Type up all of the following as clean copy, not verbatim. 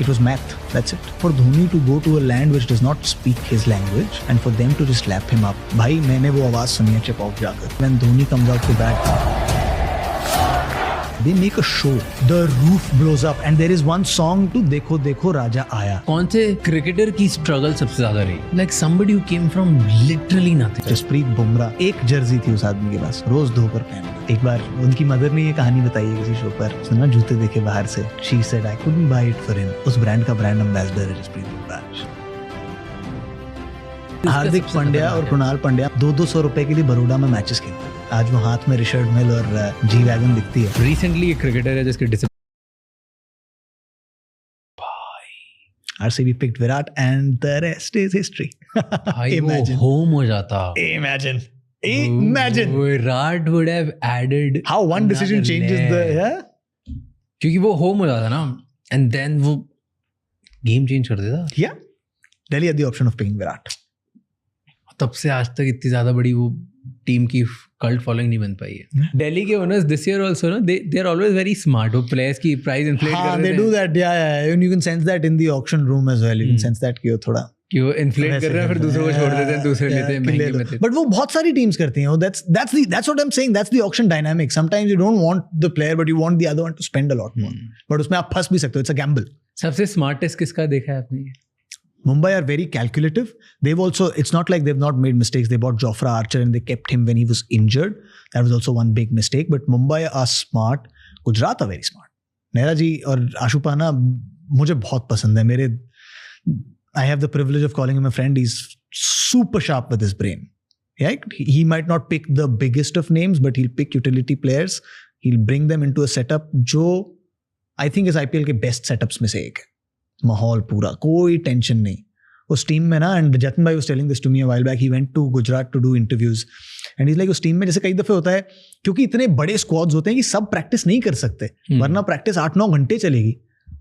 It was math. That's it. For Dhoni to go to a land which does not speak his language and for them to just lap him up. भाई मैंने वो आवाज सुनी है chip off जाकर. When Dhoni comes out to bat, they make a show. The roof blows up and there is one song to देखो देखो राजा आया. कौन से क्रिकेटर की स्ट्रगल सबसे ज्यादा रही? Like somebody who came from literally nothing. Jasprit Bumrah, एक जर्सी थी उस आदमी के पास, रोज धोकर पहनना. एक बार उनकी मदर ने ये कहानी बताई है किसी शो पर. उसने ना जूते देखे बाहर से. She said I couldn't buy it for him. उस ब्रांड का ब्रांड एम्बेसडर है जसप्रीत बुमराह. हार्दिक पांड्या और कृणाल पांड्या 200 रुपए के लिए बड़ौदा में मैचेस खेलते हैं. आज वो हाथ में रिचर्ड मिल और जी वैगन दिखती है. रिसेंटली एक क्रिकेटर है जिसके RCB picked Virat and the rest is history. Imagine. Home हो जाता. Imagine. Virat would have added. How one decision changes the. Yeah? क्योंकि वो होम हो जाता ना, and then वो गेम चेंज कर देता. Yeah. Delhi had the option of picking Virat. तब से आज तक इतनी ज्यादा बड़ी वो टीम की कल्ट फॉलोइंग नहीं बन पाई है. दिल्ली के ओनर्स दिस ईयर आल्सो ना they are always very smart. वो प्लेयर्स की प्राइस इन्फ्लेट कर रहे हैं. they do that. Yeah. And you can sense that in the auction room as well. You can sense that कि वो थोड़ा कि वो इन्फ्लेट कर रहे हैं फिर दूसरों को छोड़ देते हैं, दूसरे लेते हैं महंगे में. बट वो बहुत सारी टीम्स करती हैं. That's what I'm saying. That's the auction dynamic. Sometimes you don't want the player but you want the other one to spend a lot more. But उसमें आप फंस भी सकते हो. It's a gamble. सबसे स्मार्टेस्ट किसका देखा है आपने? Mumbai are very calculative. They've also, it's not like they've not made mistakes. They bought Jofra Archer and they kept him when he was injured. That was also one big mistake. But Mumbai are smart. Gujarat are very smart. Nehra ji और आशुपाना मुझे बहुत पसंद है. मेरे I have the privilege of calling him a friend. He's super sharp with his brain. Yeah? He might not pick the biggest of names, but he'll pick utility players. He'll bring them into a setup जो I think is IPL के best setups में से एक है. माहौल पूरा, कोई tension नहीं उस टीम में ना. एंड जतन भाई was telling this to me a while back. He went to Gujarat to do interviews and he is like उस टीम में जैसे कई दफे होता है क्योंकि इतने बड़े स्क्वाड्स होते हैं कि सब प्रैक्टिस नहीं कर सकते. वरना प्रैक्टिस 8-9 घंटे चलेगी.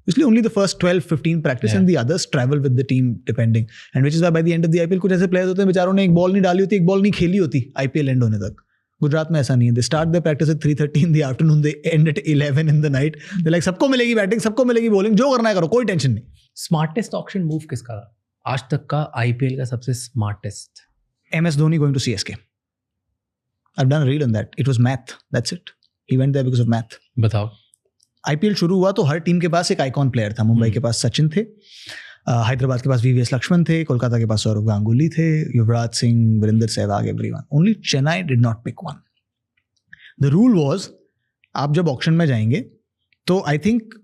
इसलिए only the first 12-15 practice and the others travel with the team depending. And which is why by the end of the IPL कुछ ऐसे प्लेयर्स होते हैं बेचारों ने एक बॉल नहीं डाली होती, एक बॉल नहीं खेली होती आईपीएल एंड होने तक. गुजरात में ऐसा नहीं है. They start the practice at 3:30 in the afternoon, they end at 11 in the night. They like सबको मिलेगी बैटिंग, सबको मिलेगी बॉलिंग, जो करना है करो, कोई टेंशन नहीं. स्मार्टेस्ट ऑक्शन मूव किसका था आज तक का आईपीएल का सबसे smartest? MS Dhoni going to CSK. I've done a reel on that. It was math. That's it. He went there because of math. बताओ. आईपीएल शुरू हुआ तो हर टीम के पास एक आइकॉन प्लेयर था. मुंबई के पास सचिन थे, हैदराबाद के पास VVS लक्ष्मण थे, कोलकाता के पास सौरव गांगुली थे, Yuvraj Singh, Virender Sehwag, everyone. Only Chennai did not pick one. The rule was आप जब ऑक्शन में जाएंगे तो आई थिंक